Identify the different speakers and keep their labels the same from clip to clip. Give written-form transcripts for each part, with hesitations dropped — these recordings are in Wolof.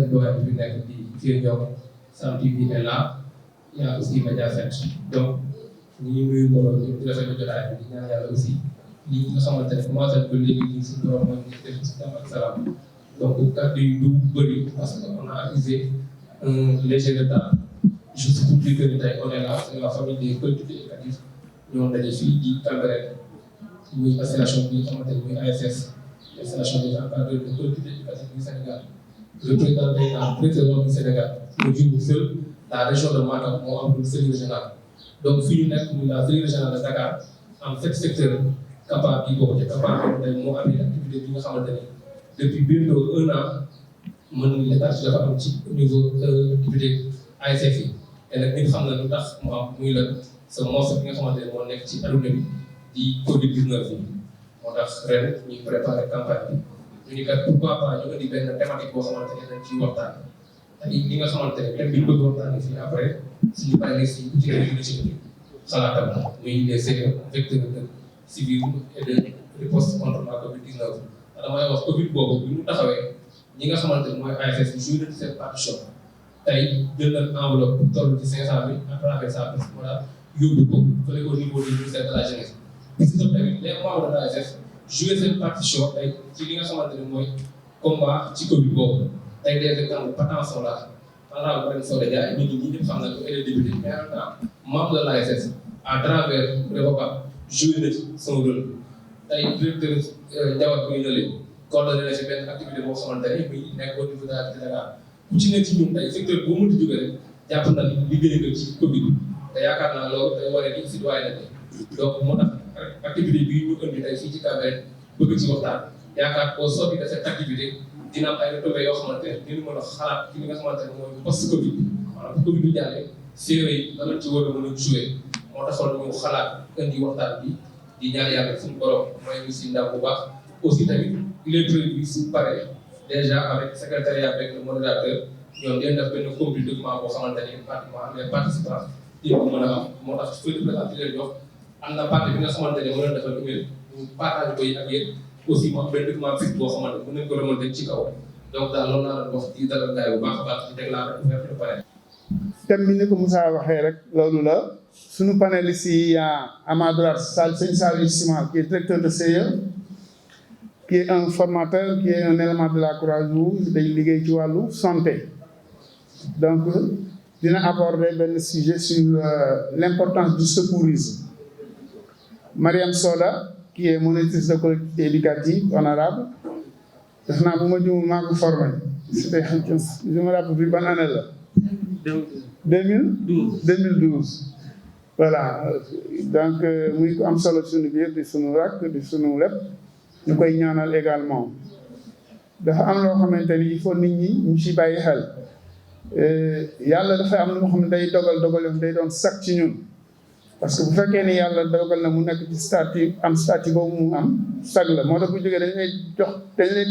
Speaker 1: seen doyen bi nekk di Vieux Ndiaye Sam TV est là il y a aussi Mediaset donc ñu ngi nuyu mbooloo ñu di rafetlu jotaay bi di ñaan yàlla aussi lii nga xamante ne commencé nañ ko léegi ñu si borom mooy ñu def si jàmm ak salaam donc kàddu yi du bëri parce que on a accusé un léger retard juste pour dire que ni tey on est là c'est la famille des collectivités éducatives ñoo daje fii di Cambérène muy association bi nga xamante ne muy ASS association des encadreurs de collectivités éducatives du Sénégal le président day naan président du Sénégal mu jur seul la région de Matam moo am lu cellule régionale donc fii ñu nekk muy la cellule régionale de Dakar am 7 secteurs CAPA bii bokk ci CAPA tey moo amee activité bi nga xamante ne depuis bientôt 1 an mën nañu l'état dafa am ci niveau activité ASF yi te nag ñun xam na lu tax mu am muy la sa morceau bi nga xamante ne moo nekk ci aduna bi di Covid 19 bi moo tax ren ñu préparé campagne bi ñu ni kat pourquoi pas ñu indi benn thématique boo xamante ne dañ ciy waxtaan ak li nga xamante ne thème bi ñu bëgg waxtaan fii après suñu paree si ci xalaatam muy les vecteurs de civil et de riposte contre la Covid 19 damay wax Covid boobu bi mu taxawee ñi nga xamante ne mooy ASS bi joué na seen partition tey jël nañ enveloppe bu toll ci 500 000 à travers ça voilà yóbbu ko fële au niveau du ministère de la jeunesse gis nga tamit les membres de l'ASS joué seen partition tey ci li nga xamante ne mooy combat ci Covid boobu tey des exemples patents sont là pendant ren soo de jaay nit ñi ñëpp xam nañ ko et les députés mais en même temps membre de l'ASS à travers Revoca joué na ci son rôle tey directeur Ndiawat bu ñu nële coordonné na ci benn activité boo xamante ne muy nekk au niveau de la Dakar ku ci nekk ci ñun tey secteur boo mënti jógee rek jàpp na ni liggéey nga ci Covid bi te yaakaar naa loolu day wane ni citoyen la donc moo tax activité bii ñu indi tey fii ci Cambérène bëgg ci waxtaan yaakaar au sortir de cette activité dina am ay retombées yoo xamante ne dinañu mën a xalaat ci li nga xamante ne mooy post Covid bi maanaam bu Covid bi jàllee séeréer yi lan lañ ci war a mën a joué moo taxoon ñu xalaat indi waxtaan bi di ñaan yàlla suñu borom mooy ñu si ndam bu baax aussi tamit il est prévu su paree déjà avec secrétariat avec le modérateur ñoom dañ def benn compil document boo xamante ni pratiquement les participants yëpp ko mën a am moo tax feuille de présence leen jox am na partie bi nga xamante ne mën na defal email ñu partage ko yi ak yéen aussi mu am benn document fixe boo xamante mën nañ ko remonter ci kaw donc daal loolu laa doon wax di dalal gars yi bu baax a baax di déclarer ouvert de pare.
Speaker 2: thème bi ni ko Moussa waxee rek loolu la suñu panéliste yi à ma droite sëñ Saliou Ciment qui est directeur de CIE qui est un formateur qui est un élément de la Croix-Rouge day liggéey ci wàllu santé donc dina aborder benn sujet sur l'importance du secourisme. Mariam Soda qui est monitrice de collectivité éducative honorable def naa bu ma jumul maa ko formé c'était je me rappelle plus ban année la 2012 voilà donc muy ko am solo suñu biir di suñu rakk di suñu lépp ñu koy ñaanal également dafa am loo xamante ni il faut nit ñi ñu ci bàyyi xel yàlla dafay am lu nga xam ne day dogal day doon sax ci ñun parce que bu fekkee ni yàlla dogal na mu nekk ci statut am statut boobu mu am sag la moo tax bu jógee dañ lay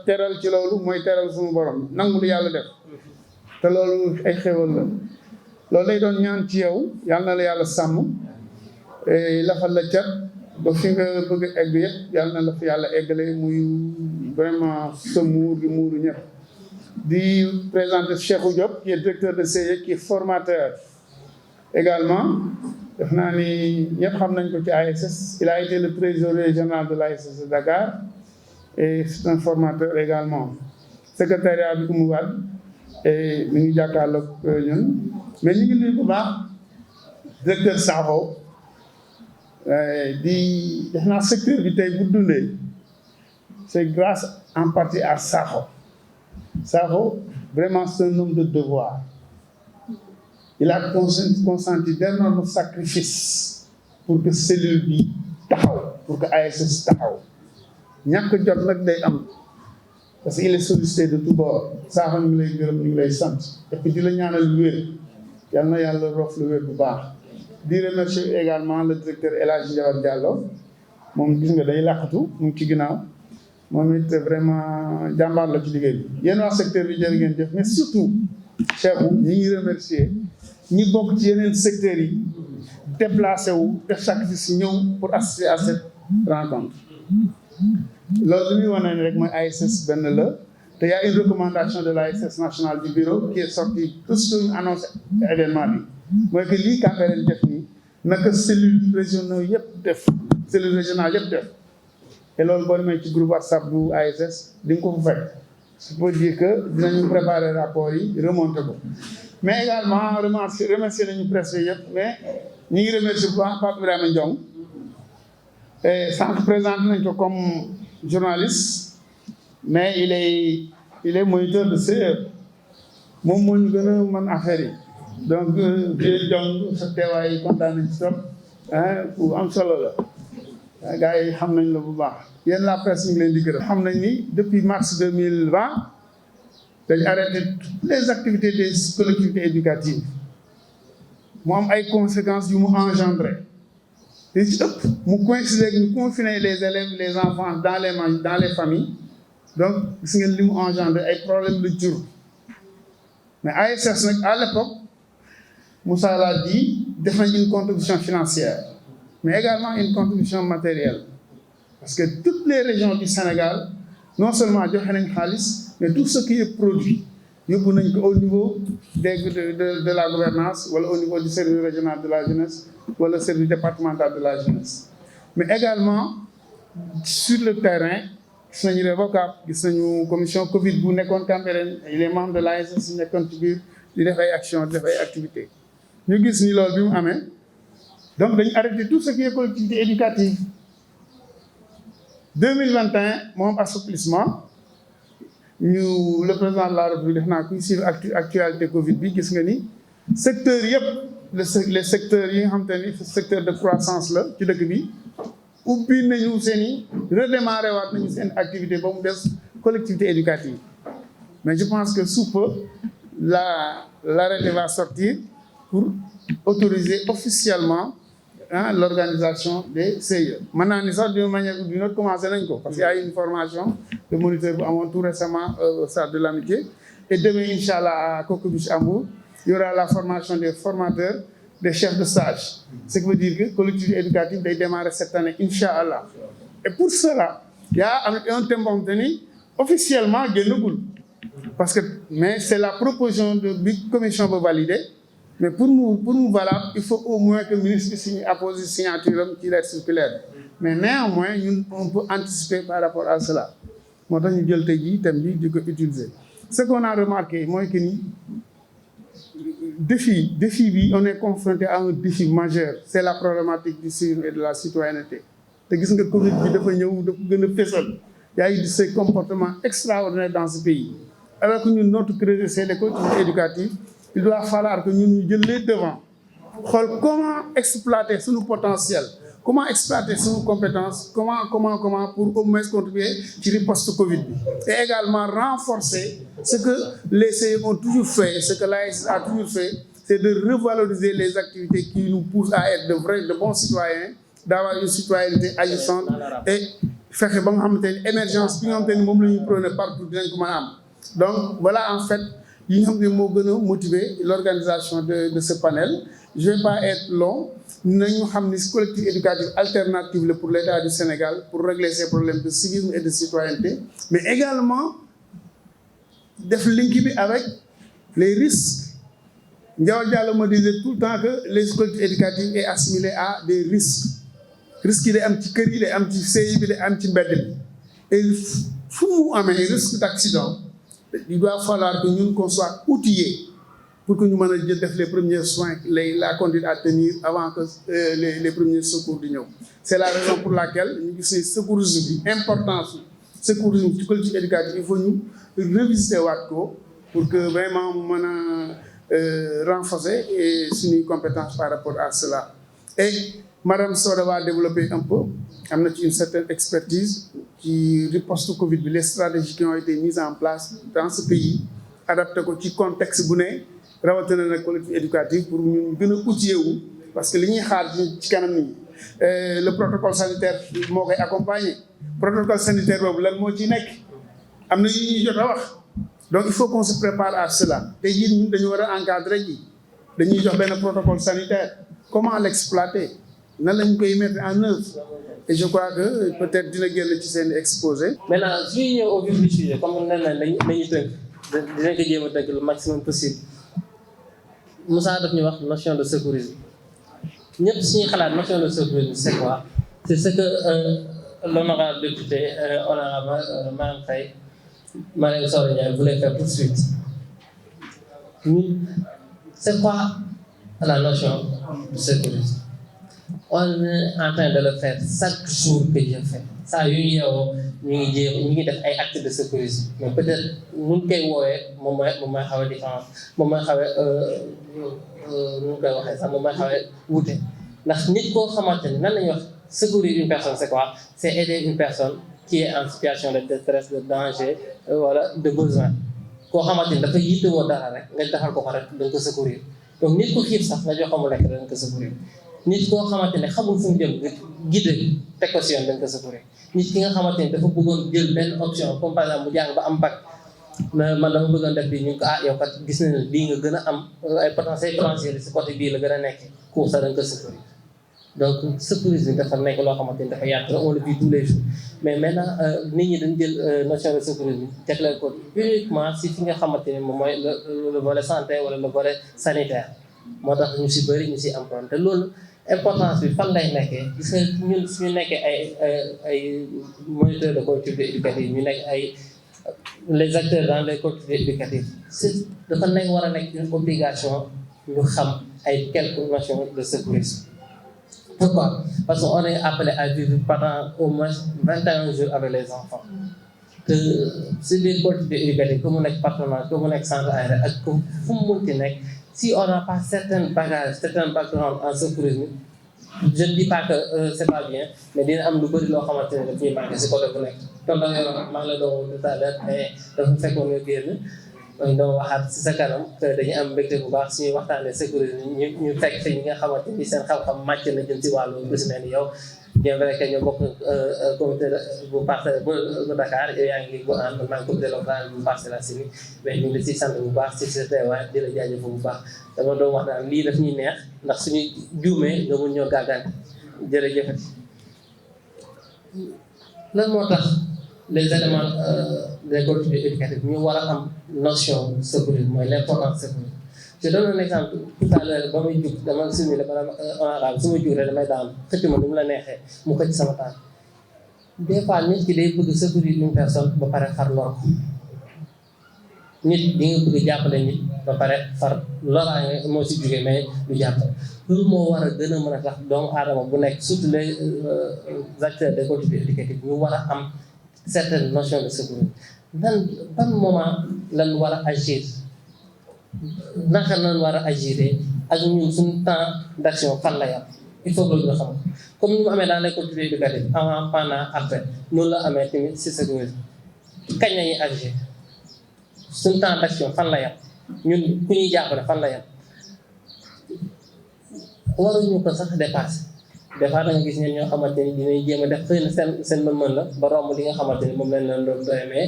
Speaker 2: teral ci loolu mooy teral suñu borom nangu lu yàlla def te loolu ay xéwal la loolu lay doon ñaan ci yow yàlla na la yàlla sàmm lafal la cat ba fi nga bëgg a egg yëpp yàlla na la fi yàlla eggale muy vraiment sa muur gi muuru ñëpp di présenter Cheikhou Diop qui est directeur de CIE qui est formateur également def naa ni ñëpp xam nañ ko ci ASS il a été le trésorier général de l'ASS de Dakar et c'est un formateur également secrétariat bi Oumou Wade et mi ngi jàkkaarloog ñun mais ñu ngi nuyu bu baax directeur Sakho di def naa secteur bi tey bu dundee c'est grâce en partie à Sakho vraiment c'est un homme de devoir il a consenti d'énormes sacrifices pour que cellule bi taxaw pour que ASS taxaw ñàkk jot nag day am parce que il est sollicité de tout bord Sakho ñu ngi lay gërëm ñu ngi lay sant et puis di la ñaanal wér yal na yàlla roof lu wér bu baax di remercier également le directeur El Hadji Ndiawar Diallo moom gis nga day làqatu mu ngi ci ginnaaw moom it vraiment jàmbaar la ci liggéey bi yéen waa secteur bi jërë ngeen jëf mais surtout Cheikhou ñi ngi remercier ñi bokk ci yeneen secteurs yi déplacé wu def sacrifice ñëw pour assister à cette rencontre loolu li muy wane ne rek mooy ASS benn la te y a une recommandation de l'ASS nationale du bureau qui est sortie tout ce ñu annoncé événement bi mooy que lii Cambérène def nii naka cellule régionaux yëpp def cellule régionale yëpp def te loolu boo demee ci groupe WhatsApp bu ASS di nga ko fa fekk ça veut dire que dinañu préparer rapport yi remonter ko mais également remercier nañu presse yëpp mais ñu ngi remercier bu baax Pape Ibrahima Ndiong sànq présenté nañ ko comme journaliste mais il est moniteur de CE moom moo ñu gën a mën affaire yi donc Dieng Ndiong sa teewaay kontaan nañ ci trop ku am solo la gars yi xam nañ la bu baax yéen la presse ñu ngi leen di gërëm. xam nañ ni depuis mars 2020 dañu arrêté toutes les activités des collectivités éducatives mu am ay conséquences yu mu engendré li ci ëpp mu coïncider ak ñu confiner les élèves les enfants dans les familles donc gis ngeen li mu engendré ay problèmes de jur mais ASS nag à l'époque Moussa l'a dit def nañ une contribution financière mais également une contribution matérielle parce que toutes les régions du Sénégal non seulement joxe nañ xaalis mais tout ce qui est produit yóbbu nañ ko au niveau de la gouvernance wala au niveau du service régional de la jeunesse wala service départemental de la jeunesse mais également sur le terrain gis nañu REVOCAP gis nañu commission Covid bu nekkoon Cambérène les membres de l'ASS nekkoon ci biir di def ay actions di def ay activités ñu gis ni loolu bi mu amee donc dañu arrêté tout ce qui est collectivité éducative 2021 moom assouplissement le président de la République def naa kuy suivre actualité Covid bi gis nga ni secteur yëpp les secteurs yi nga xam te ni secteur de croissance la ci dëkk bi ubbi nañu seen i redémarré waat nañu seen activité ba mu des collectivité éducative mais je pense que sous peu l'arrêté va sortir pour autoriser officiellement l'organisation des CIE. Maintenant ni sax d'une manière ou d'une autre commencé nañ ko parce qu'il y a une formation de moniteur bu amoon tout récemment au Stade de l'Amitié et demain inchallah à Cocobiche Amour il y aura la formation des formateurs des chefs de stage ce qui veut dire que collectivité éducative day démarrer cette année inchallah et pour cela il y a un thème boo xamante ni officiellement génnagul parce que mais c'est la proposition de bi commission ba validée mais pour mu valable il faut au moins que le ministre signe appose signature am ci lettre circulaire mais néanmoins ñun on peut anticiper par rapport à cela moo tax ñu jël tey jii thème bi di ko utiliser ce qu'on a remarqué mooy que ni défi bi on est confronté à un défi majeur c'est la problématique du civisme et de la citoyenneté te gis nga Covid bi dafa ñëw dafa gën a fésal y a eu ces comportements extraordinaires dans ce pays alors que ñun notre creuset c'est les collectivités éducatives il doit falloir que ñun ñu jël les devants xool comment exploiter suñu potentiel comment exploiter suñu compétence comment pour au moins contribuer ci riposte Covid bi et également renforcer ce que les CIE ont toujours fait ce que l'ASS a toujours fait c'est de revaloriser les activités qui nous poussent à être de bons citoyens d'avoir une citoyenneté agissante et fexe ba nga xamante ni émergence bi nga xamante ni moom la ñuy prôner partout dinañ ko mën a am donc voilà en fait yi nga xam ne moo gën a motiver l'organisation de ce panel je vais pas être long nañu xam ni collectivité éducative alternative la pour l'État du Sénégal pour régler ces problèmes de civisme et de citoyenneté mais également def link bi avec les risques Ndiaw Diallo me disait tout le temps que les collectivités éducatives est assimilées à des risques yi day am ci kër yi day am ci CI bi day am ci mbedd bi et fu mu amee risque d'accident il doit falloir que ñun qu'on soit outillés pour que ñu mën a jël def les premiers soins la conduite à tenir avant que les premiers secours di ñëw c'est la raison pour laquelle ñu gis ne secourisme bi importance secourisme ci collectivité éducative il faut ñu revisiter waat ko pour que vraiment mu mën a renforcer suñuy compétences par rapport à cela et Madame Soda va développer un peu am na ci une certaine expertise ci riposte Covid bi les stratégies qui ont été mises en place dans ce pays adapté ko ci contexte bu ne rawatina nag collectivité éducative pour ñun gën a outillé wu parce que li ñuy xaar ci kanam nii le protocole sanitaire moo koy accompagner protocole sanitaire boobu lan moo ci nekk am na yu ñuy jot a wax donc il faut qu'on se prépare à cela te yéen ñun dañu war a encadrer ji dañuy jox benn protocole sanitaire comment l'exploiter nan lañ koy mettre en œuvre et je crois que peut-être dina génn ci seen exposé.
Speaker 3: Maintenant su ñuy ñëw au vif du sujet comme nee na nañu tënk dinañ ko jéem a tënk le maximum possible Moussa daf ñu wax notion de secourisme ñëpp suñuy xalaat notion de secourisme c'est quoi? C'est ce que l'honorable député honorable Marième Faye Marième Soré Ndiaye voulait faire tout de suite. C'est quoi la notion de secourisme? On est en train de le faire chaque jour que Dieu fait. Ça yu ñu yeewoo ñu ngi def ay actes de secourisme mais peut-être nu ñu koy woowee moom mooy xaw a différence moom mooy xaw a nu ñu koy waxee sax moom mooy xaw a wuute ndax nit koo xamante ni nan la ñuy wax secourir une personne c'est quoi? C'est aider une personne qui est en situation de détresse, de danger wala de besoin koo xamante ni dafa yittewoo dara rek nga defal ko rek da nga ko secourir donc nit ku xiif sax nga jox ko mu lekk da nga ko secourir. nit koo xamante ne xamul fu mu jëm nga guidé teg ko si yoon dañ ko secourir nit ki nga xamante ne dafa bëggoon jël benn option comme par exemple mu jàng ba am bac man dama bëggoon def bi ñu ko yow kat gis nañ ne lii nga gën a am ay potentiel financier si côté bii la gën a nekk cours sax dañ ko secourir donc secourisme dafa nekk loo xamante ni dafa yaatu on le vit tous les jours mais maintenant nit ñi dañ jël notion de secourisme jagleel ko uniquement si fi nga xamante ne moom mooy le volet santé wala le volet sanitaire moo tax ñu si bëri ñu si am problème te loolu importance bi fan lay nekkee gis nga ñun suñu nekkee ay moniteurs de collectivité éducative ñu nekk ay les acteurs dans les collectivités éducatives c'est dafa nekk war a nekk une obligation ñu xam ay quelques notions de secourisme. Pourquoi? Parce qu'on est appelé à vivre pendant au moins 21 jours avec les enfants. Que si les collectivités éducatives comme mu nekk partenariat comme mu nekk centre aéré ak comme fu mu munti nekk si on n'a pas certains bagages certains backgrounds en secourisme je ne dis pas que c'est pas bien mais dina am lu bëri loo xamante ne daf ñuy manqué si côté bu nekk comme da nga yor maa ngi la doon tout à l'heure mais dafa fekkoon nga génn doon waxaat si sa kanam que dañuy am mbégte bu baax suñuy waxtaanee sécurité ñu fekk fi ñi nga xamante ni seen xam-xam màcc na jëm si wàllu lu si mel ni yow bien vrai que ñoo bokk comité bu parcelle bu Dakar yow yaa ngi bu ànd maa ngi comité local bu Parcelles Assainies mais ñu ngi la siy sant bu baax si sa teewaay di la jaajëfal bu baax dama doon wax naan lii daf ñuy neex ndax suñu juumee nga mun ñoo gàggante jërëjëf lan moo tax les éléments des collectivités éducatives ñu war a am notion secourisme mooy l'importance secourisme je donne un exemple tout à l'heure ba muy jug dama simile ba honorable su ma jug rek damay daan xëcc ma nu mu la neexee mu xëcc sama tànk des fois nit ki day bëgg secourir une personne ba pare far lor ko nit di nga bëgg jàppale nit ba pare far loraange moo si jugee mais du jàppale loolu moo war a gën a mën a tax doomu aadama bu nekk surtout les acteurs des collectivités éducatives ñu war a am certaines notions de sécurité ban moment lan war a agir naka lan war a agir ak ñun suñu temps d'action fan la yam il faut que ñu xam comme ni mu amee dans les collectivités éducatives avant pendant après noonu la amee tamit si sécurité kañ la ñuy agir suñu temps d'action fan la yam ñun ku ñuy jàppale fan la yam waruñu ko sax dépasser des fois da nga gis ñeen ñoo xamante ni dinañ jéem a def xëy na seen mën la ba romb li nga xamante ni moom lañ leen doon doye mais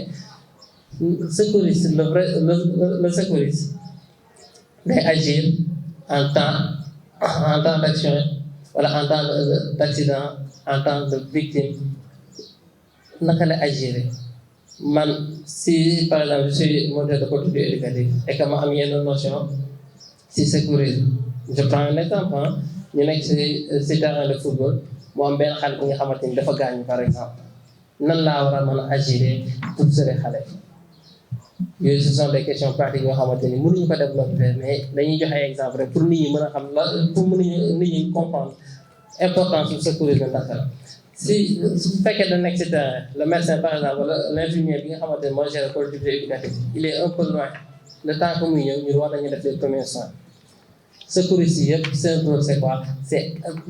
Speaker 3: secouriste le secouriste day agir en temps d'action wala en temps d'accident en temps de victime naka la agir man si par exemple je suis modèle de collectivité éducative et que ma am yenn notion si secourisme je prends un exemple ñu nekk si terrain de football mu am benn xale bu nga xamante ni dafa gaañu par exemple nan laa war a mën a agir pour sauver xale yooyu ce sont des questions pratiques yoo xamante ni mënuñu ko développer mais dañuy joxe exemple rek pour nit ñi mën a xam la pour nit ñi comprendre importance du secourisme naka la si su fekkee da nekk si terrain le médecin par exemple wala l'infirmier bi nga xamante ni moo gère collectivité éducative il est un peu loin le temps que muy ñëw ñu war nañu def les premiers soins secouriste yi yëpp seen rôle c'est quoi c'est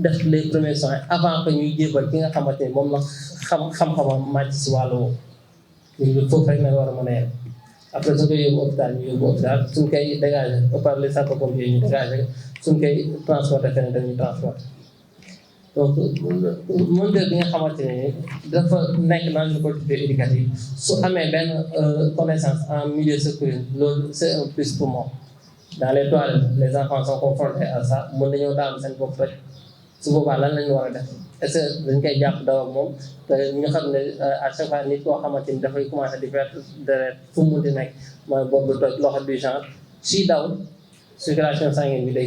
Speaker 3: def les premiers soins avant que ñuy jébal ki nga xamante ni moom la xam-xamam màcc si wàllu woowu ñu foofu rek na war a mën a yem après su koy yóbbu hôpital ñu yóbbu hôpital suñ koy dégagé par les sapeurs-pompiers ñu dégagé suñ koy transporté feneen dañuy transporté donc monteur bi nga xamante ne dafa nekk dans une collectivité éducative su amee benn connaissance en milieu secourisme loolu c'est un plus pour moi dans les toilettes les enfants sont confrontés à ça mën nañoo daanu seen bopp rek su boobaa lan lañu war a def est-ce que dañ koy jàpp daw ak moom te ñu xam ne à chaque fois nit koo xamante ni dafay commencé di perte deret fu mu munti nekk mooy boobu toj loxo du genre suy daw circulation sanguine bi day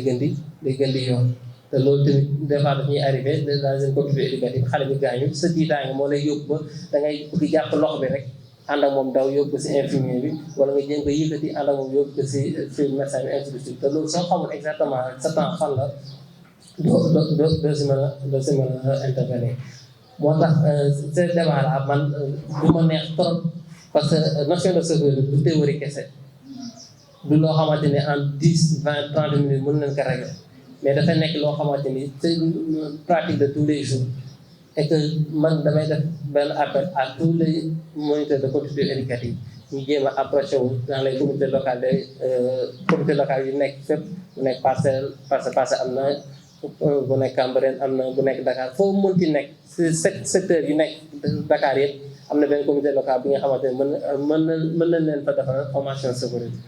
Speaker 3: gën di yoon te loolu tamit des fois daf ñuy arrivé dans une communauté éducative xale bi gaañu sa tiitaange moo lay yóbbu ba da ngay bëgg jàpp loxo bi rek ànd ak moom daw yóbbu ko si infirmier bi wala nga jéem ko yëkkati ànd ak moom yóbbu ko si médecin bi ainsi de suite te loolu soo xamul exactement sa temps fan la doo si mën a intervenir moo tax ce débat là man du ma neex trop parce que notion de secours du théorie kese du loo xamante ni en 10 20 30 minutes mën nañ ko régler mais dafa nekk loo xamante ni c'est une pratique de tous les jours et que man damay def benn appel à tous les moniteurs de conduite éducative ñu jéem a approché wu dans les comités locaux yu nekk fépp bu nekk Parcelles am na bu nekk Cambérène am na bu nekk Dakar foo mënti nekk si secteur yu nekk Dakar yëpp am na benn comité local bi nga xamante ne mën nañ leen fa defal formation secouriste.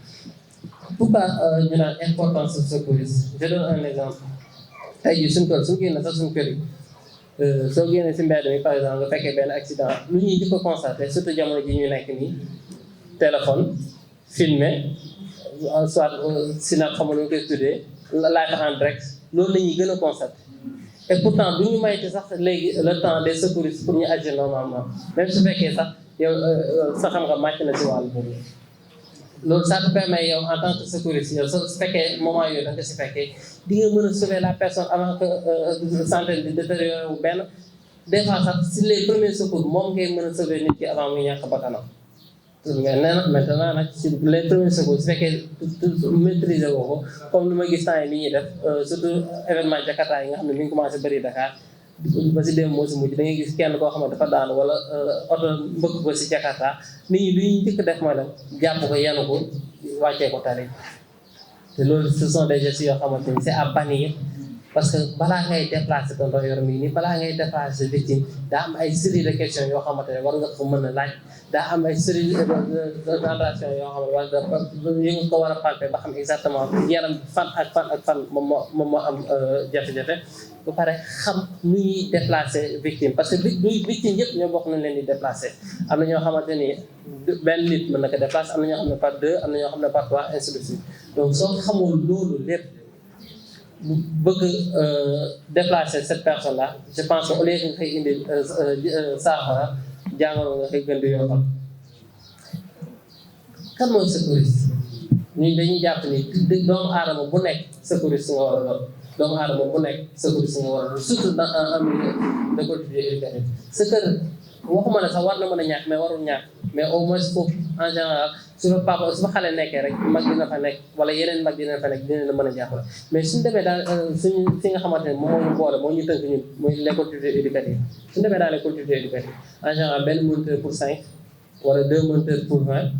Speaker 3: Pourquoi ñu naan importance secouriste je donne un exemple tey jii suñu kër suñu génn sax suñu kër yi soo génnee si mbedd mi par exemple nga fekkee benn accident lu ñuy njëkk a constaté surtout jamono ji ñu nekk nii téléphone filmé soit Snap xam nga nu ñu koy tuddee live en direct loolu la ñuy gën a constaté et pourtant du ñu mayte sax léegi le temps des secouristes pour ñu agir normalement même su fekkee sax yow sa xam-xam màcc na si wàllu boobu loolu ça te permet yow en tant que secouriste yow su fekkee moment yooyu da nga si fekkee di nga mën a sauver la personne avant que santé bi détérioré wu benn des fois sax si les premiers secours moom ngay mën a sauver nit ki avant muy ñàkk bakkanam mais nee na maintenant nag si les premiers secours su fekkee maîtriser woo ko comme lu ma gis temps yi ni ñuy def surtout événement Jakarta yi nga xam ne mi ngi commencé bëri Dakar ba si dem moo si mujj da ngay gis kenn koo xam ne dafa daanu wala oto mbëkk ko si Jakarta nit ñi lu ñuy njëkk def mooy dem jàpp ko yanu ko wàccee ko tari te loolu ce sont des gestes yoo xamante ni c'est à bannir parce que balaa ngay déplacer tonton yor mii nii balaa ngay déplacer victime daa am ay série de questions yoo xamante ne war nga ko mën a laaj daa am ay série de tentation yoo xam ne war nga ko war a palper ba xam exactement yaram fan ak fan moom moo am jafe-jafe ba pare xam nu ñuy déplacer victime parce que victime yëpp ñoo bokk nañ leen di déplacer am na ñoo xamante ni benn nit mën na ko déplacer am na ñoo xam ne par 2 am na ñoo xam ne par 3 ainsi de suite donc soo xamul loolu lépp bëgg déplacer cette personne là je pense que au lieu que nga koy indi saafara jàngoro nga koy gën di yokkal kan mooy secouriste ñun dañuy jàpp ni doomu aadama bu nekk secouriste nga war a doon doomu aadama bu nekk secouriste nga war a doon surtout dans un milieu de collectivité éducative sa kër waxuma ne sax war na mën a ñàkk mais warul ñàkk mais au moins foofu en général su fa papa su fa xale nekkee rek mag dina fa nekk wala yeneen mag dina fa nekk dina la mën a jàppale mais suñu demee daal suñu fi nga xamante ne moom moo ñu boole moo ñu tënk ñun muy les collectivités éducatives suñu demee daal les collectivités éducatives en général benn moniteur pour 5 wala 2 moniteurs pour 20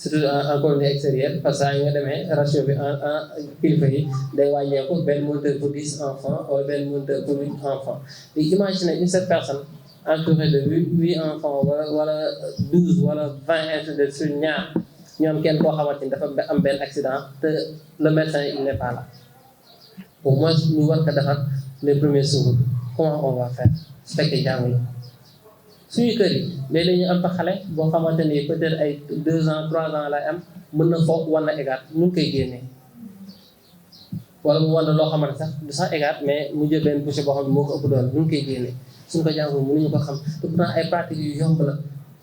Speaker 3: surtout en colonie extérieure parce que nga demee ratio bi en kilifa yi day wàññeeku benn moniteur pour 10 enfants wala benn moniteur pour 8 enfants léegi imagine une seule personne entouré de 8 enfants wala 12 wala 20 ainsi de suite ñaar ñoom kenn koo xamante ni dafa am benn accident te le médecin il n'est pas là au moins ñu war ko defar les premiers secours comment on va faire su fekkee jànguñu suñu kër yi léeg-léeg ñu am fa xale boo xamante ni peut-être ay 2 ans 3 ans lay am mën na foog war na égaat ñu ngi koy génnee wala mu war na loo xamante sax du sax égaat mais mu jël benn bouchée boo xam ne moo ko ëpp doon ñu ngi koy génnee suñu ko jàngul mënuñu ko xam te pourtant ay pratiques yu yomb la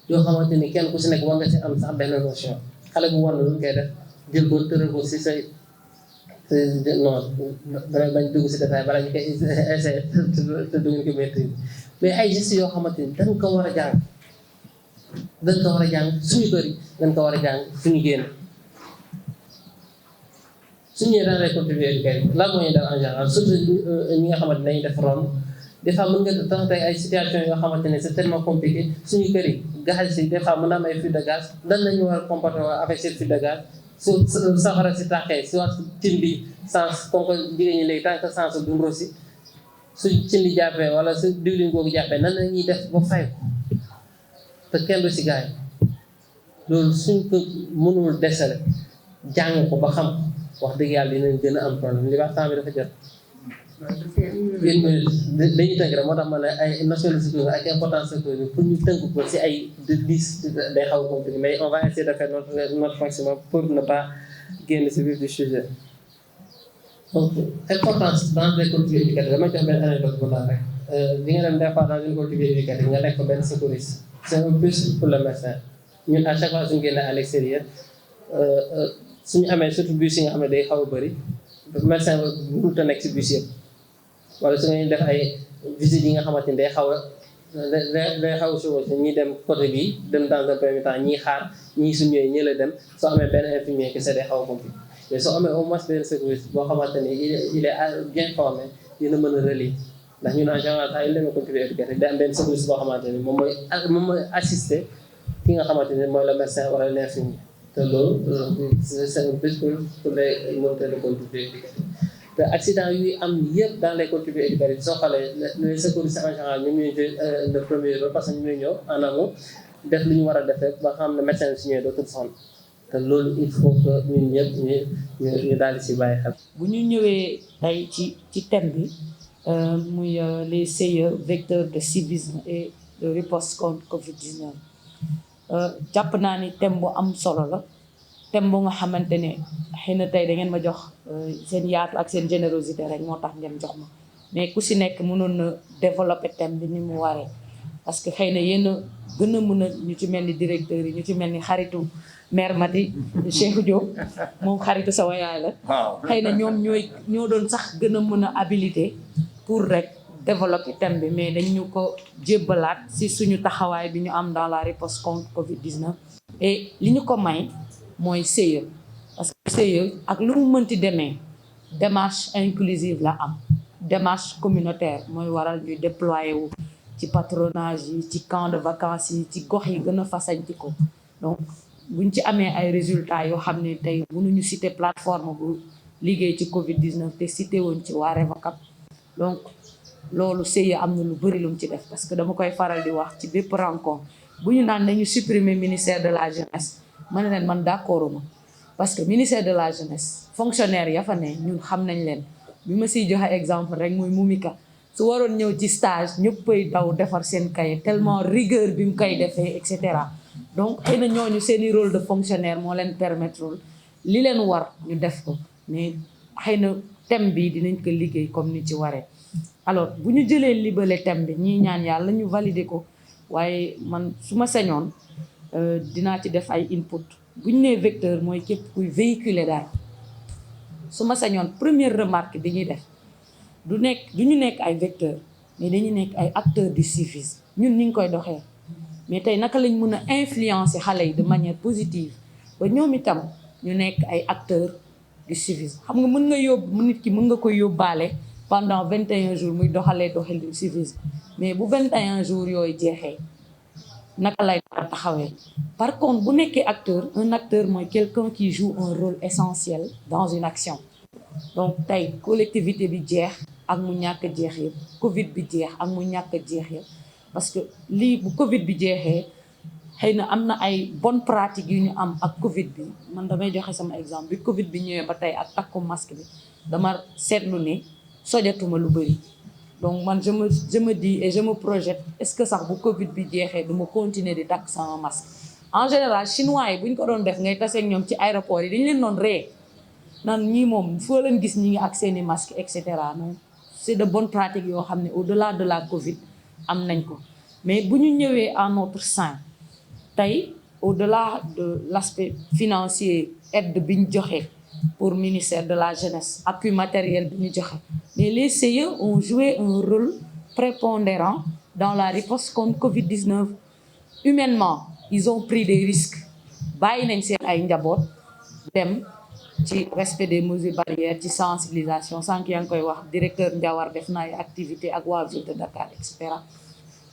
Speaker 3: yoo xamante ni kenn ku si nekk war nga si am sax benn notion xale bu war na lu ñu koy def jël ko tëral ko si say non damay bañ dugg si détail bala ñu koy essayer te duñu ko maîtriser mais ay gestes yoo xamante ni dañ ko war a jàng suñu kër yi dañ ko war a jàng suñu génn suñu ñëwee dans les collectivités éducatives lan moo ñu dal en général surtout ñi nga xamante ne dañuy def ronde des fois mën nga tey ay situation yoo xamante ne c'est tellement compliqué suñu kër yi gaz yi des fois mën na am ay fuite de gaz dan nañu war a comporter avec cette fuite de gaz su safara si tàkkee si wax cin bi sens comme que jigéen ñi léegi tant que sens du rosi su cin li jàppee wala su diwlin googu jàppee nan la ñuy def ba fay ko te kenn du si gaañ loolu suñ ko mënul desale jàng ko ba xam wax dëgg yàlla dinañ gën a am problème li wax temps bi dafa jot une minute dañuy tënk rek moo tax ma ne ay notion de sécurité ak importance sécurité pour ñu tënk ko si ay 10 day xaw a compliqué mais on va essayer de faire notre maximum pour ne pas génn si vif du sujet. Donc importance dans les collectivités éducatives dama jox benn anecdote bu ndaw rek di nga dem des fois dans une collectivité éducative nga nekk ko benn secouriste c'est un plus pour le médecin ñun à chaque fois suñu génnee à l'extérieur suñu amee surtout bus yi nga xam ne day xaw a bëri médecin mënut a nekk si bus yëpp wala su ngeen def ay visites yi nga xamante ni day xaw a chevauché ñii dem côté bi dem dans un premier temps ñii xaar ñii su ñëwee ñële dem soo amee benn infirmier que c'est day xaw a compliqué mais soo amee au moins benn secouriste boo xamante ni il est bien formé dina mën a relier ndax ñun en général saa yu demee collectivité éducative day am benn secouriste boo xamante ni moom mooy assister ki nga xamante ni mooy le médecin wala l'infirmier te loolu c'est un plus pour les moniteurs de collectivité éducative te accident yuy am yëpp dans les collectivités éducatives soo xoolee les secouristes en général ñoom ñooy jouer le premier rôle parce que ñu ñooy ñëw en amont def li ñu war a def rek ba xam ne médecin bi su ñëwee dootul sonn te loolu il faut que ñun ñëpp ñu daal di si bàyyi xel.
Speaker 4: bu ñu ñëwee tey ci thème bi muy les CIE vecteurs de civisme et de riposte contre Covid-19 jàpp naa ni thème bu am solo la thème bu nga xamante ne xëy na tey da ngeen ma jox seen yaatu ak seen générosité rek moo tax ngeen jox ma mais ku si nekk mënoon na développer thème bi ni mu waree parce que xëy na yéen a gën a mën a ñu ci mel ni directeurs yi ñu ci mel ni xaritu maire Mati Cheikh Diop moom xaritu sama yaay la xëy na ñoom ñoo doon sax gën a mën a habilité pour rek développer thème bi mais dañ ñu ko jébbalaat si suñu taxawaay bi ñu am dans la riposte contre Covid-19 et li ñu ko may mooy CIE parce que CIE ak lu mu mënti demee démarche inclusive la am démarche communautaire mooy waral ñuy déployer wu ci patronage yi ci camp de vacances yi ci gox yi gën a fasanti ko donc buñ ci amee ay résultats yoo xam ne tey mënuñu citer plateforme bu liggéey ci Covid-19 te cité woon ci waa Revacap donc loolu CIE am na lu bëri lu mu ci def parce que dama koy faral di wax ci bépp rencontre bu ñu naan dañu supprimer ministère de la jeunesse ma ne leen man d'accord ma parce que ministère de la jeunesse fonctionnaire ya fa ne ñun xam nañ leen bi ma siy joxe exemple rek muy Mumika su waroon ñëw ci stage ñëppay daw defar seen cahier tellement rigueur bi mu koy defee et cetera donc xëy na ñooñu seeni rôle de fonctionnaire moo leen permettre li leen war ñu def ko mais xëy na thème bi dinañ ko liggéey comme ni ci waree alors bu ñu jëlee libellé thème bi ñii ñaan yàlla ñu valider ko waaye man su ma sañoon dinaa ci def ay input bu ñu nee vecteur mooy képp kuy véhiculer daal su ma sañoon première remarque bi ñuy def du ñu nekk ay vecteur mais dañu nekk ay acteurs du civisme ñun ni ngi koy doxee mais tey naka lañ mën a influencer xale yi de manière positive ba ñoom itam ñu nekk ay acteurs du civisme xam nga mën nga yóbbu nit ki mën nga koy yóbbaale pendant 21 jours muy doxalee du civisme mais bu 21 jours yooyu jeexee naka lay taxawee par contre bu nekkee un acteur mooy quelqu'un qui joue un rôle essentiel dans une action donc tey collectivité bi jeex ak mu ñàkk jeex yëpp Covid bi jeex ak mu ñàkk jeex yëpp parce que lii bu Covid bi jeexee xëy na am na ay bonnes pratiques yu ñu am ak Covid bi man damay joxe sama exemple bi Covid bi ñëwee ba tey ak takku masque bi dama seetlu ne sojatuma lu bëri donc man je me dis et je me projette est-ce que sax bu Covid bi jeexee du ma continuer di takk sama masque en général chinois yi bu ñu ko doon def ngay taseeg ñoom ci aéroport yi dañu leen doon ree naan ñii moom foo leen gis ñi ngi ak seeni masque et cetera donc c'est de bonnes pratiques yoo xam ne au-delà de la Covid am nañ ko mais bu ñu ñëwee à notre sein tey au-delà de l'aspect financier aide bi ñu joxe pour ministère de la jeunesse appui matériel bi ñu joxe mais les CIE ont joué un rôle prépondérant dans la riposte contre Covid-19 humainement ils ont pris des risques bàyyi nañ seen ay njaboot dem ci respect des mesures barrières ci sensibilisation sànq yaa ngi koy wax directeur Ndiawar def na ay activité ak waa ville de Dakar et cetera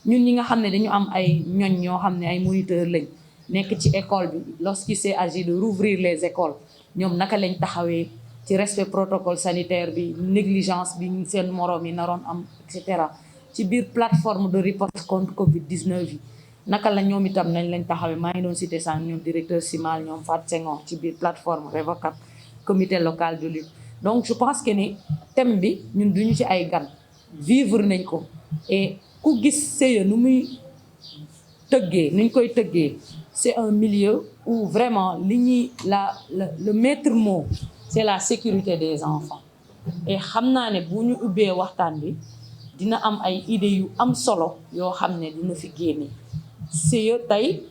Speaker 4: ñun ñi nga xam ne dañu am ay ñoñ ñoo xam ne ay moniteurs lañ nekk ci école bi lorsqu'il s'est agi de rouvrir les écoles ñoom naka lañ taxawee ci respect protocole sanitaire bi négligence bi seen moroom yi naroon am et cetera ci biir plateforme de riposte contre Covid-19 yi naka la ñoom itam nañ lañ taxawee maa ngi doon cité sànq ñoom directeur Simal ñoom Fat Senghor ci biir plateforme Revacap comité local de lutte donc je pense que ne thème bi ñun duñu ci ay gan vivre nañ ko et ku gis CIE nu muy tëggee nuñ koy tëggee c'est un milieu où vraiment li ñuy le maître mot c'est la sécurité des enfants et xam naa ne bu ñu ubbee waxtaan bi dina am ay idées yu am solo yoo xam ne dina fi génne CIE tey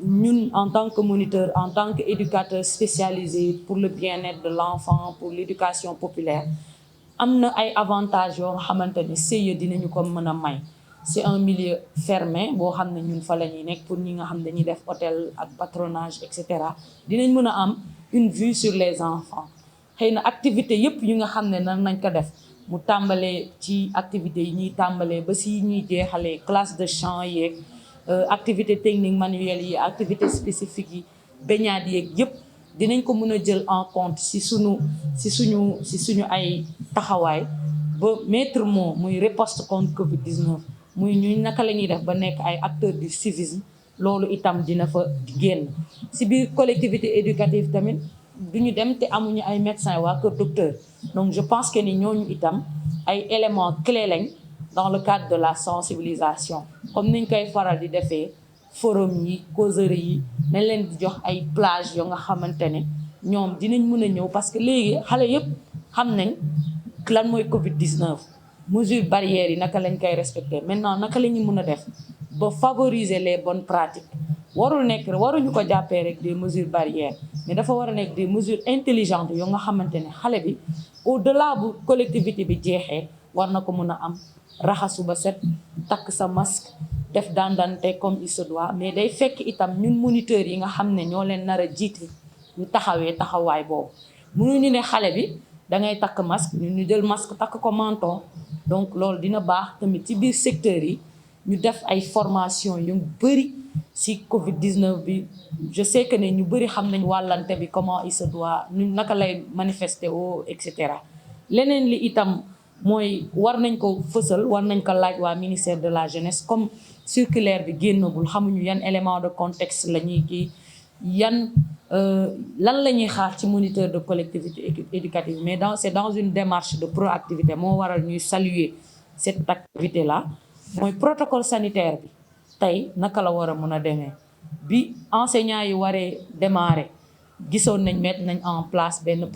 Speaker 4: ñun en tant que moniteur en tant que éducateur spécialisé pour le bien-être de l'enfant pour l'éducation populaire am na ay avantages yoo xamante ne CIE dinañu ko mën a may c'est un milieu fermé boo xam ne ñun fa la ñuy nekk pour ñi nga xam ne dañuy def hôtel ak patronage et cetera dinañ mën a am une vue sur les enfants xëy na activité yépp yu nga xam ne nan nañ ko def mu tàmbalee ci activités yi ñuy tàmbalee ba si ñuy jeexalee classe de chant yeeg activité technique manuelle yi activité spécifique yi baignade yeeg yépp dinañ ko mën a jël en compte si suñu ay taxawaay ba maître mot muy riposte contre Covid-19 muy ñu naka la ñuy def ba nekk ay acteurs du civisme loolu itam dina fa génn si biir collectivité éducative tamit duñu dem te amuñu ay médecins waa kër docteur donc je pense que ni ñooñu itam ay éléments clés lañ dans le cadre de la sensibilisation comme niñ koy faral di defee forum yi causerie yi nañ leen di jox ay plage yoo nga xamante ne ñoom dinañ mën a ñëw parce que léegi xale yëpp xam nañ lan mooy Covid-19 mesures barrières yi naka lañ koy respecter maintenant naka la ñu mën a def ba favoriser les bonnes pratiques waruñu ko jàppee rek des mesures barrières mais dafa war a nekk des mesures intelligentes yoo nga xamante ne xale bi au-delà bu collectivité bi jeexee war na ko mën a am raxasu ba set takk sa masque def dandante comme il se doit mais day fekk itam ñun moniteurs yi nga xam ne ñoo leen nar a jiite ñu taxawee taxawaay boobu mënuñu ne xale bi da ngay takk masque ñu jël masque takk ko menton donc loolu dina baax tamit ci biir secteur yi ñu def ay formation yu bëri si Covid-19 bi je sais que ne ñu bëri xam nañ wàllante bi comment il se doit ñu naka lay manifester woo et cetera leneen li itam mooy war nañ ko fësal war nañ ko laaj waa ministère de la jeunesse comme circulaire bi génnagul xamuñu yan élément de contexte la ñuy kii yan lan la ñuy xaar ci moniteur de collectivité éducative mais c'est dans une démarche de proactivité moo waral ñuy saluer cette activité là mooy protocole sanitaire bi tey naka la war a mën a demee bi enseignants yi waree démarrer gisoon nañ mettre nañ en place benn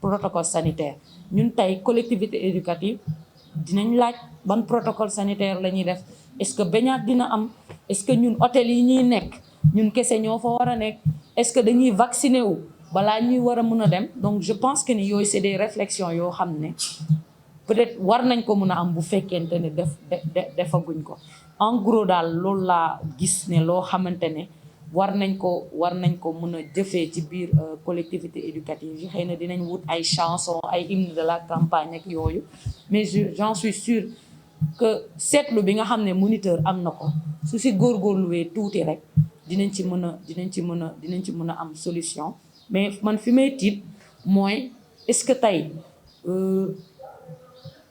Speaker 4: protocole sanitaire ñun tey collectivité éducative dinañ laaj ban protocole sanitaire la ñuy def est-ce que baignade dina am est-ce que ñun hôtel yi ñuy nekk ñun kese ñoo fa war a nekk est-ce que dañuy vacciner wu balaa ñuy war a mën a dem donc je pense que ni yooyu c'est des réflexions yoo xam ne peut-être war nañ ko mën a am bu fekkente ne defaguñ ko en gros daal loolu laa gis ne loo xamante ne war nañ ko mën a jëfee ci biir collectivité éducative yi xëy na dinañ wut ay chansons ay hymnes de la campagne ak yooyu mais j'en suis sûre que seetlu bi nga xam ne moniteur am na ko su si góorgóorluwee tuuti rek dinañ ci mën a am solution mais man fi may tiit mooy est-ce que tey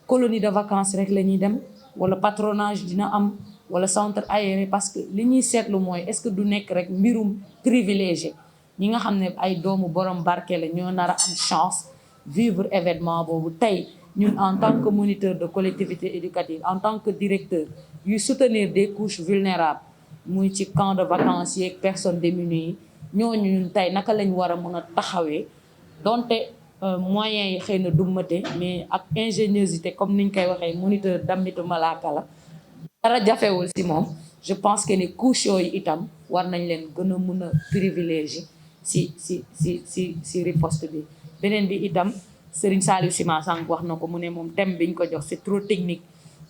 Speaker 4: colonie de vacances rek la ñuy dem wala patronage dina am wala centre aéré parce que li ñuy seetlu mooy est-ce que du nekk rek mbirum privilégié ñi nga xam ne ay doomu borom barke la ñoo nar a am chance vivre événement boobu tey ñun en tant que moniteur de collectivité éducative en tant que directeur yuy soutenir des couches vulnérables muy ci camp de vacances yeeg personnes démunies yi ñooñu ñun tey naka lañ war a mën a taxawee donte moyens yi xëy na du mate mais ak ingéniosité comme niñ koy waxee moniteur dammitu malaaka la dara jafewul si moom je pense que ni couches yooyu itam war nañ leen gën a mën a privilégier si riposte bi beneen bi itam Serigne Saliou Cima sànq wax na ko mu ne moom thème biñ ko jox c'est trop technique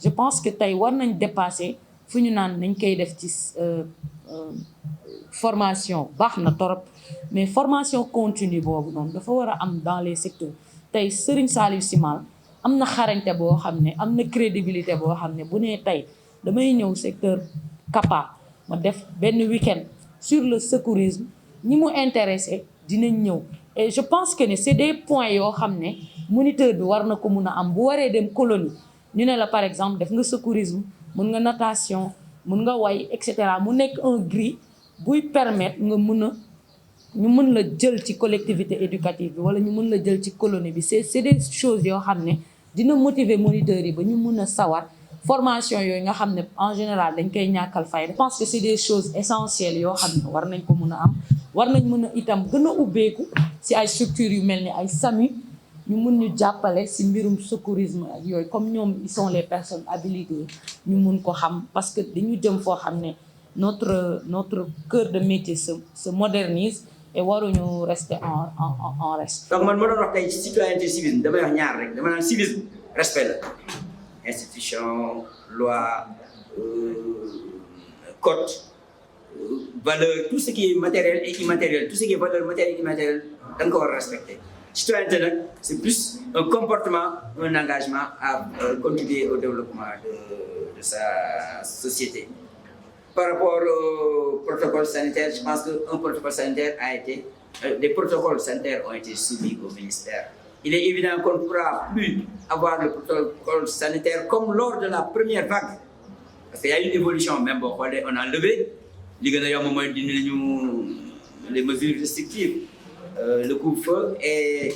Speaker 4: je pense que tey war nañ dépasser fu ñu naan nañ koy def ci formation baax na torop mais formation continue boobu noonu dafa war a am dans les secteurs tey Serigne Saliou Cima am na xarañte boo xam ne am na crédibilité boo xam ne bu nee tey damay ñëw secteur CAPA ma def benn week-end sur le secourisme ñi mu intéressé dinañ ñëw et je pense que ne c'est des points yoo xam ne moniteur bi war na ko mun a am bu waree dem colonie ñu ne la par exemple def nga secourisme mun nga natation mun nga way et cetera mu nekk un grille buy permettre nga mun a ñu mën la jël ci collectivité éducative bi wala ñu mën la jël ci colonie bi c'est des choses yoo xam ne dina motiver moniteurs yi ba ñu mën a sawar formation yooyu nga xam ne en général dañ koy ñàkkal fay. Je pense que c'est des choses essentielles yoo xam ne war nañ ko mën a am war nañ mën a itam gën a ubbeeku si ay structures yu mel ni ay SAMU ñu mën ñu jàppale si mbirum secourisme ak yooyu comme ñoom ils sont les personnes habilitées ñu mën ko xam parce que dañu jëm foo xam ne notre cœur de métier se modernise et waruñu rester en reste.
Speaker 5: donc man ma doon wax tey ci citoyenneté civisme damay wax ñaar rek dama naan civisme respect la institution loi code valeur tout ce qui est matériel et immatériel tout ce qui est valeur matérielle et immatérielle da nga ko war a respecter. Citoyenneté nag c'est plus un comportement un engagement à contribuer au développement de sa société. Par rapport au protocole sanitaire, je pense qu'un protocole sanitaire des protocoles sanitaires ont été soumis au ministère. Il est évident qu'on ne pourra plus avoir le protocole sanitaire comme lors de la première vague. Parce qu'il y a une évolution, même bon, on a levé les mesures restrictives. Le couvre-feu et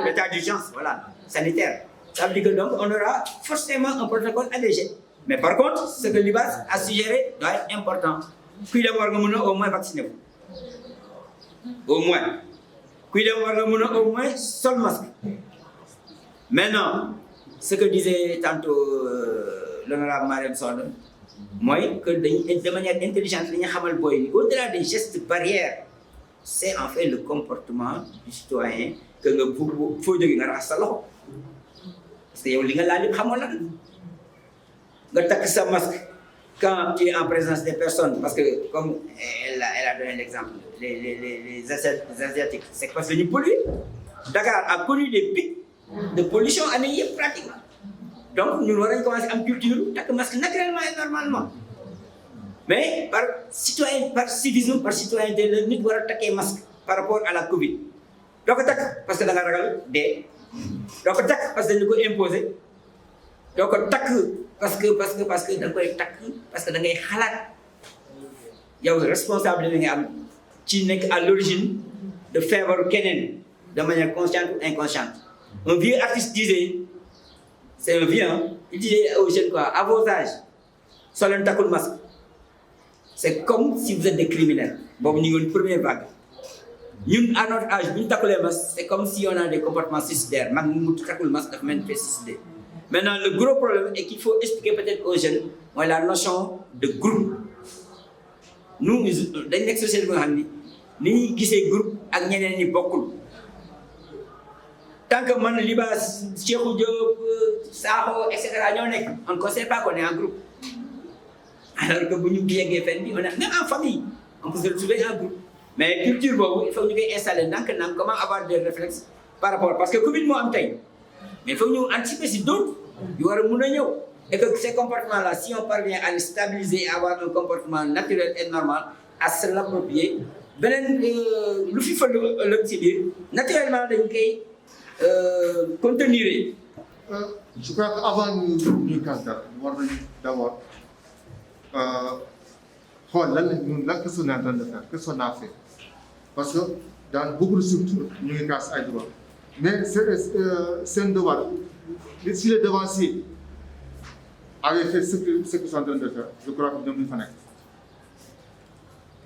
Speaker 5: l'état d'urgence, voilà, sanitaire. Ça veut dire que donc on aura forcément un protocole allégé. Mais par contre, ce que l'IBAS a suggéré doit être important. Puis d'abord, au moins vacciné. Au moins. Puis d'abord, au moins seul masque. Maintenant, ce que disait tantôt l'honorable Mariam Sordon, moi, que de manière intelligente, au-delà des gestes barrières, c'est en fait le comportement du citoyen que il faut dire parce que yow li nga laal yëpp xamoo lan nga takk sa masque quand tu es en présence des personnes parce que comme elle a donné l'exemple les asiatiques c'est parce que ñu polluent. Dakar a connu des pics de pollution année yëpp pratiquement donc nous war nañ commencer am culture takk masque naturellement et normalement mais par civisme par citoyenneté la nit war a takkee masque par rapport à la Covid doo ko takk parce que da nga ragal dee doo ko takk parce que dañu ko imposer doo ko takk parce que da nga koy takk parce que da ngay xalaat yow responsable bi nga am ci nekk à l'origine de feebaru keneen de manière consciente ou inconsciente. Un vieux artiste disait, c'est un vieux, il disait aux jeunes quoi, à vos âges, soo leen takkul masque c'est comme si vous êtes des criminels. Boobu ñu ngi woon première vague. Ñun à notre âge bu ñu takkulee masque c'est comme si on a des comportements suicidaires mag mu takkul masque dafa mel ni fait suicider. Maintenant le gros problème est qu'il faut expliquer peut-être aux jeunes mooy la notion de groupe. Nous dañ nekk société bi nga xam ni ñuy gisee groupe ak ñeneen ñi bokkul. Tant que man Libaas Cheikhou Diop Sakho et cetera ñoo nekk on ne considère pas qu'on est en groupe. Alors que bu ñu yeggee fenn bi on est même en famille on peut se retrouver en groupe. Mais culture boobu il faut ñu koy installer ndànk-ndànk comment avoir des réflexes par rapport parce que Covid moo am tey mais il faut ñu anticiper si d'autres yu war a mun a ñëw et que ces comportements là si on parvient à les stabiliser et avoir un comportement naturel et normal à se l'approprier beneen lu fi fa ëllëg ci biir naturellement dañ koy contenir.
Speaker 6: Je crois qu'avant ñu candidat war nañu d'abord xool lan qu'est-ce qu'on est en train de faire qu'est-ce qu'on a fait parce que dans beaucoup de structures ñu ngi casse ay droits mais c'est un devoir si les devanciers avaient fait ce qu'ils sont en train de faire je crois que ñoom ñu fa nekk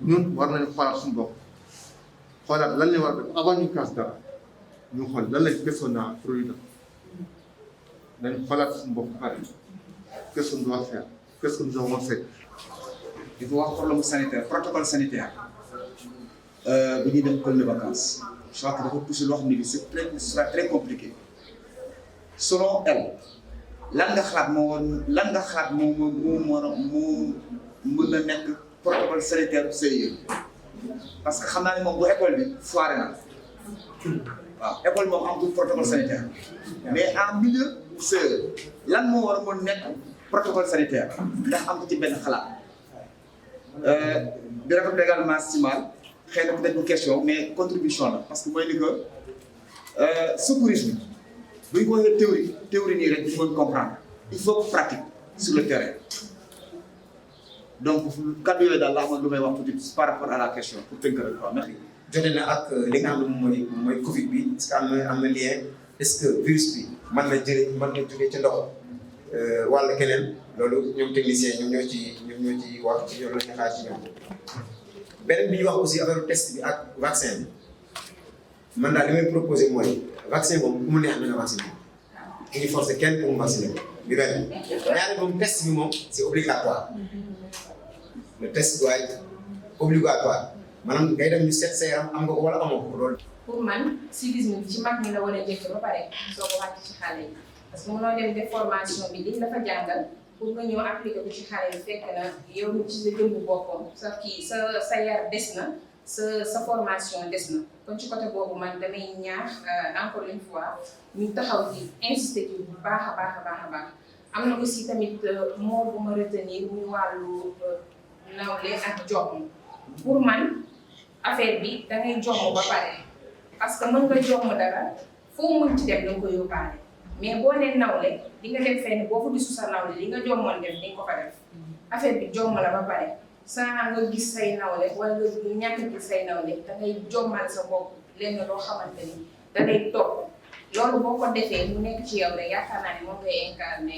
Speaker 6: ñun war nañu xoolaat suñu bopp xoolaat lan la war a def avant ñu casse dara ñu xool lan lañ qu'est-ce qu'on a produit nañu xoolaat suñu bopp pare qu'est-ce qu'on doit faire qu'est-ce que nous avons fait.
Speaker 7: Il faut wax problème sanitaire protocole sanitaire bu ñuy dem colonie de vacances je crois que dafa touché loo xam ne bi ce sera très compliqué selon elle lan nga xalaat moo mën a nekk protocole sanitaire sérieux parce que xam naa ne moom bu école bi foiré na waaw école moom amatul protocole sanitaire mais en milieu sérieux lan moo war a mën nekk protocole sanitaire ndax am ci benn xalaat. Di rafetlu également Simal xëy na peut-être une question mais contribution la parce que mooy ni que secourisme bu ñu ko waxee théorie nii rek ñu mën comprendre il faut pratique sur le terrain donc kàddu yooyu daal la amoon lu may wax tuuti par rapport à la question pour tënk rek quoi merci.
Speaker 5: jote na ak li nga xam ne mooy Covid bi est-ce que am na lien est-ce que virus bi mën na jógee ci ndox wala keneen loolu ñoom techniciens ñoom ñoo ci wax ci ñoom la ñu xaar ci ñoom. beneen bi ñu wax aussi affaire test bi ak vaccin bi man daal li may proposé mooy vaccin moom ku mu neex na nga vacciné ku ñu forcé kenn pour mu vacciné bi benn ñaari moom test bi moom c'est obligatoire le test doit être obligatoire maanaam ngay dem ñu seet sa yaram am nga ko wala amoo ko loolu.
Speaker 8: pour man civisme bi ci mag ñi la war a njëkk ba pare soo ko wàcc ci xale yi parce que mënoo dem def formation bi liñ la fa jàngal pour nga ñëw appliquer ko ci xale yi fekk na yow ci sa jëmbu boppam sa yar des na sa formation des na kon ci côté boobu man damay ñaax encore une fois ñu taxaw ci insister ci bu baax a baax am na aussi tamit moo bu ma retenir muy wàllu nawle ak jomm pour man affaire bi da ngay jomm ba pare parce que mën nga jomm dara foo mën ci dem da nga koy yóbbaale mais boo nee nawle di nga dem fenn boo fa gisu sa nawle li nga jommoon def di nga ko fa def affaire bi jomm la ba pare saa nga gis say nawle wala nga ñàkk gis say nawle da ngay jommal sa bopp lenn loo xamante ni da ngay topp loolu boo ko defee mu nekk ci yow rek yaakaar naa ne moom ngay incarné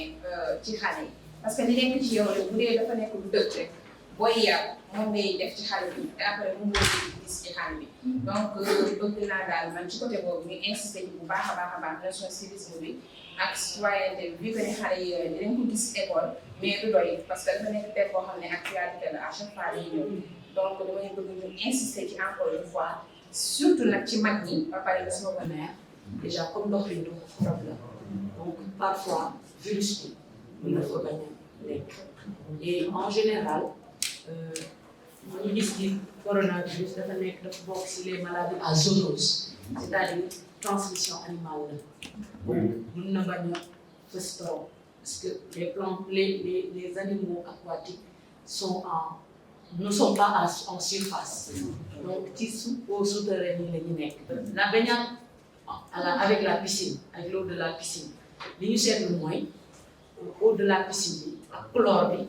Speaker 8: ci xale yi parce que li nekk ci yow rek bu dee dafa nekk lu dëgg rek booy yar moom ngay def ci xale bi te après mu ngi gis ci xale bi donc bëgg naa daal man ci côté boobu ñu insister bu baax a baax notion civisme bi ak citoyenneté bi que ne xale yi dinañ ko gis école mais du doy parce que dafa nekk thème boo xam ne actualité la à chaque fois day ñëw donc damay bëgg ñu insister ci encore une fois surtout nag ci mag ñi ba pare ba soo ko neex déjà comme ndox yi du problème donc parfois virus bi mën na fa bañ a nekk et en général ñu gis ni coronavirus dafa bokk ci les maladies à zoonose c'est-à-dire transmission animale la mën na bañ a fës trop parce que les plantes les animaux aquatiques ne sont pas en surface donc ci eau souterraine yi la ñu nekk la baignade avec la piscine avec l'eau de la piscine li ñu seetlu mooy eau de la piscine bi ak chlore bi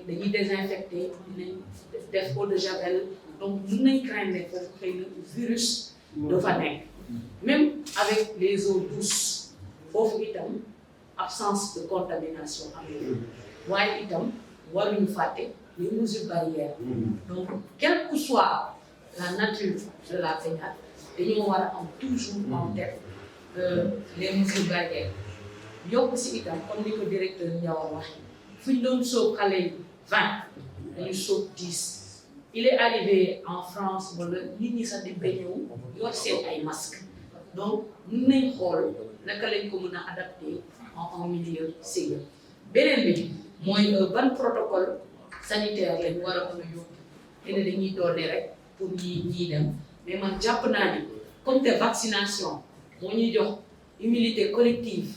Speaker 8: dañuy désinfecter dinañ def eau de javel donc mën nañ craindre foofu xëy na virus dafa nekk même avec les eaux douces foofu itam absence de contamination am na waaye itam waruñu fàtte les mesures barrières donc quelle que soit la nature de la baignade dañoo war a am toujours en tête les mesures barrières yokk si itam comme ni ko directeur Ndiawar waxee fu ñu doon sóob xale yi 20 dañu sóob 10 il est arrivé en France wala nit ñi sax di bañewu yor seen ay masques donc mën nañ xool naka lañ ko mën a adapté en milieu sérieux beneen bi mooy ban protocole sanitaire lañ war a mën a yóbbu te ne dañuy doole rek pour ñii dem mais man jàpp naa ni comme te vaccination moo ñuy jox immunité collective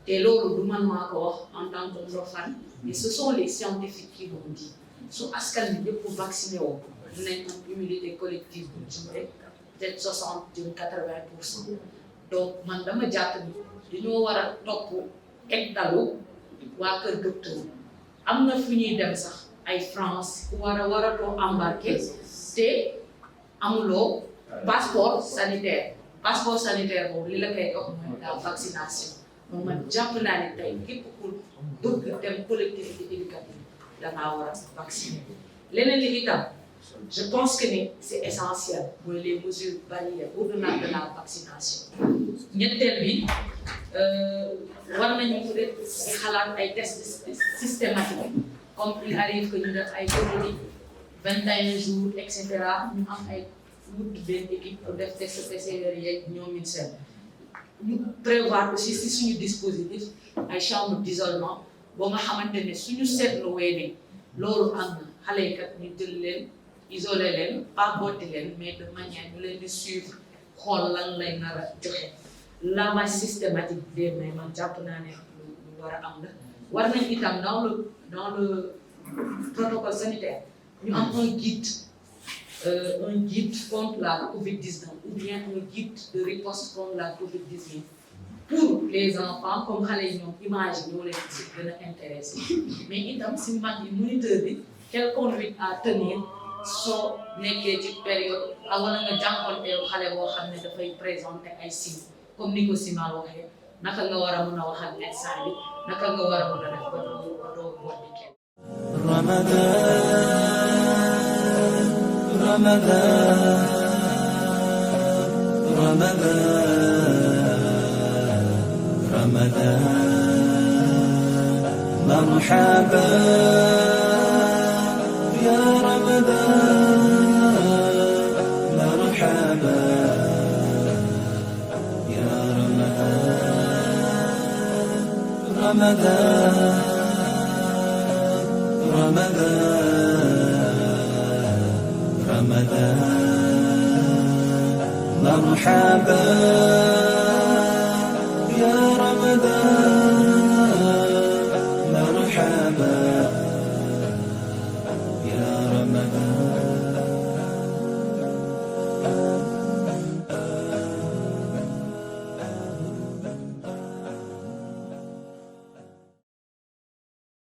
Speaker 8: te loolu du man maa ko wax en tant que Ndofane mais ce sont les scientifiques qui l'ont dit su askan bi yëpp vacciné woo dinañ am immunité collective bu jumte peut-être 60 jëm 80%. Donc man dama jàpp ni dañoo war a topp tegtalu waa kër docteur am na fu ñuy dem sax ay France ku war a too embarqué te amuloo passeport sanitaire boobu li la koy jox mooy la vaccination donc man jàpp naa ne tey képp ku bëgg dem collectivité éducative dangaa war a vacciner leneen li itam je pense que ni c'est essentiel mooy les mesures barrières au-delà de la vaccination ñetteel bi war nañu peut-être xalaat ay tests systématiques comme il arrive que ñu def ay colonie 21 jours et cetera ñu am ay wut benn équipe pour def test PCR yeeg ñoom seen ñu prévoir aussi si suñu dispositif ay chambre d'isolement boo nga xamante ne suñu seetluwee ne loolu am na xale yi kat ñu jël leen isoler leen pas botti leen mais de manière ñu leen di suivre xool lan lay nar a joxe lavage systématique des mains man jàpp naa ne lu war a am la war nañ itam dans le protocole sanitaire ñu am un guide contre la Covid-19 ou bien un guide de riposte contre la Covid-19
Speaker 4: pour les enfants comme xale yi ñoom image yi ñoo leen ci gën a intéressé mais itam si mag yi moniteur bi quelle conduite à tenir soo nekkee ci période wala nga jànkonteel xale boo xam ne dafay présenter ay signes comme ni ko Simal waxee naka nga war a mën a wax ak médecin bi naka nga war a mën a def ba doo boddi kenn.
Speaker 9: مرحبا يا رمضان مرحبا يا رمضان رمضان مرحبا يا رمضان